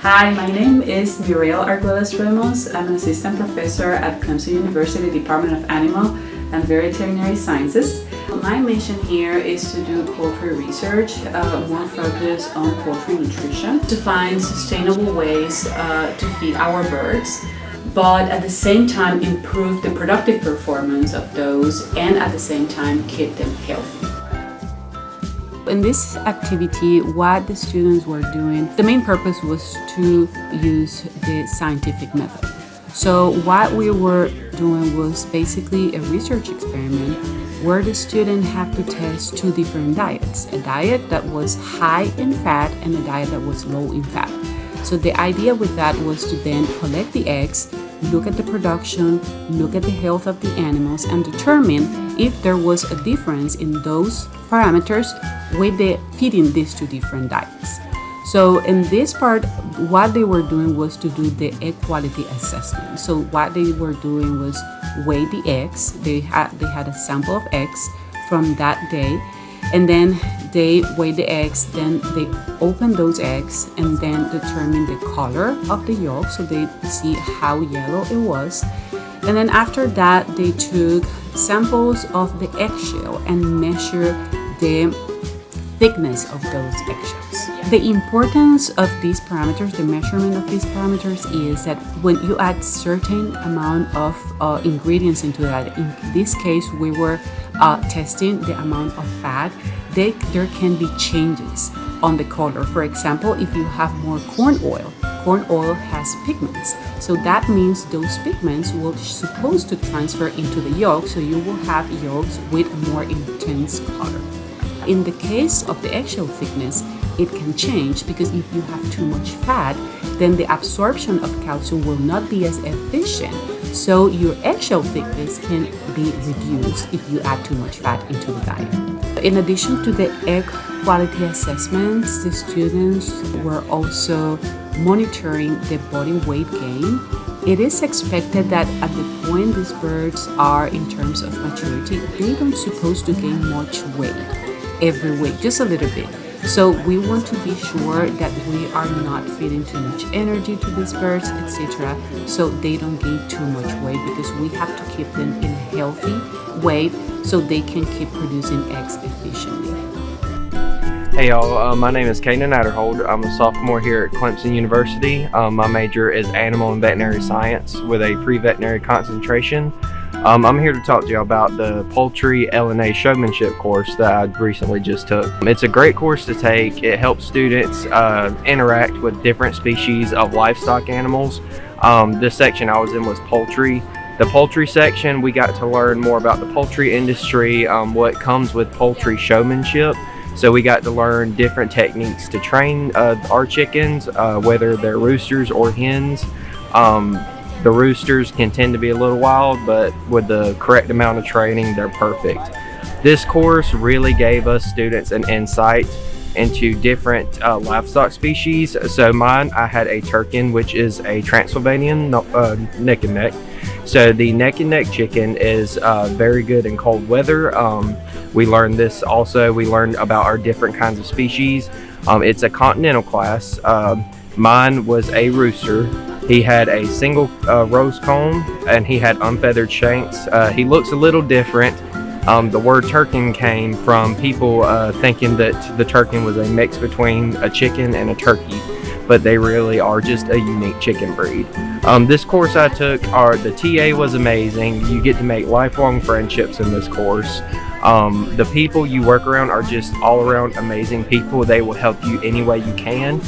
Hi, my name is Muriel Arguelles Ramos. I'm an assistant professor at Clemson University Department of Animal and Veterinary Sciences. My mission here is to do poultry research, more focused on poultry nutrition, to find sustainable ways to feed our birds, but at the same time improve the productive performance of those and at the same time keep them healthy. In this activity, what the students were doing, the main purpose was to use the scientific method. So what we were doing was basically a research experiment where the student had to test two different diets, a diet that was high in fat and a diet that was low in fat. So the idea with that was to then collect the eggs, look at the production, look at the health of the animals, and determine if there was a difference in those parameters with feeding these two different diets. So in this part, what they were doing was to do the egg quality assessment. So what they were doing was weigh the eggs. They had a sample of eggs from that day, and then they weighed the eggs, then they opened those eggs and then determined the color of the yolk, so they see how yellow it was. And then after that, they took samples of the eggshell and measured the thickness of those eggshells. The importance of these parameters, the measurement of these parameters, is that when you add certain amount of ingredients into that, in this case we were testing the amount of fat, there can be changes on the color. For example, if you have more corn oil has pigments. So that means those pigments will supposed to transfer into the yolk, so you will have yolks with more intense color. In the case of the eggshell thickness, it can change because if you have too much fat, then the absorption of calcium will not be as efficient. So your eggshell thickness can be reduced if you add too much fat into the diet. In addition to the egg quality assessments, the students were also monitoring the body weight gain. It is expected that at the point these birds are in terms of maturity, they don't supposed to gain much weight every week, just a little bit. So we want to be sure that we are not feeding too much energy to these birds, etc., so they don't gain too much weight, because we have to keep them in a healthy weight so they can keep producing eggs efficiently. Hey y'all, my name is Kanan Adderhold. I'm a sophomore here at Clemson University. My major is Animal and Veterinary Science with a pre-veterinary concentration. I'm here to talk to you about the Poultry LNA Showmanship course that I recently just took. It's a great course to take. It helps students interact with different species of livestock animals. This section I was in was poultry. The poultry section, we got to learn more about the poultry industry, what comes with poultry showmanship. So we got to learn different techniques to train our chickens, whether they're roosters or hens. The roosters can tend to be a little wild, but with the correct amount of training, they're perfect. This course really gave us students an insight into different livestock species. So mine, I had a Turkin, which is a Transylvanian neck and neck. So the neck and neck chicken is very good in cold weather. We learned this also. We learned about our different kinds of species. It's a continental class. Mine was a rooster. He had a single rose comb and he had unfeathered shanks. He looks a little different. The word Turkin came from people thinking that the Turkin was a mix between a chicken and a turkey, but they really are just a unique chicken breed. This course I took, the TA was amazing. You get to make lifelong friendships in this course. The people you work around are just all around amazing people. They will help you any way you can.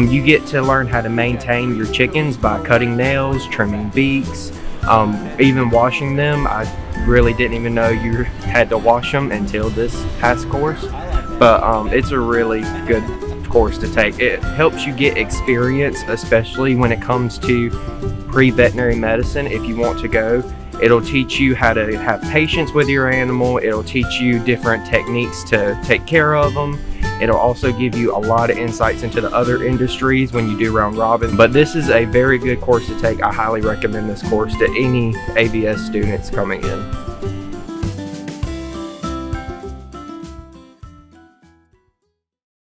You get to learn how to maintain your chickens by cutting nails, trimming beaks, even washing them. I really didn't even know you had to wash them until this past course, but it's a really good course to take. It helps you get experience, especially when it comes to pre-veterinary medicine. If you want to go, it'll teach you how to have patience with your animal. It'll teach you different techniques to take care of them. It'll also give you a lot of insights into the other industries when you do round robin. But this is a very good course to take. I highly recommend this course to any AVS students coming in.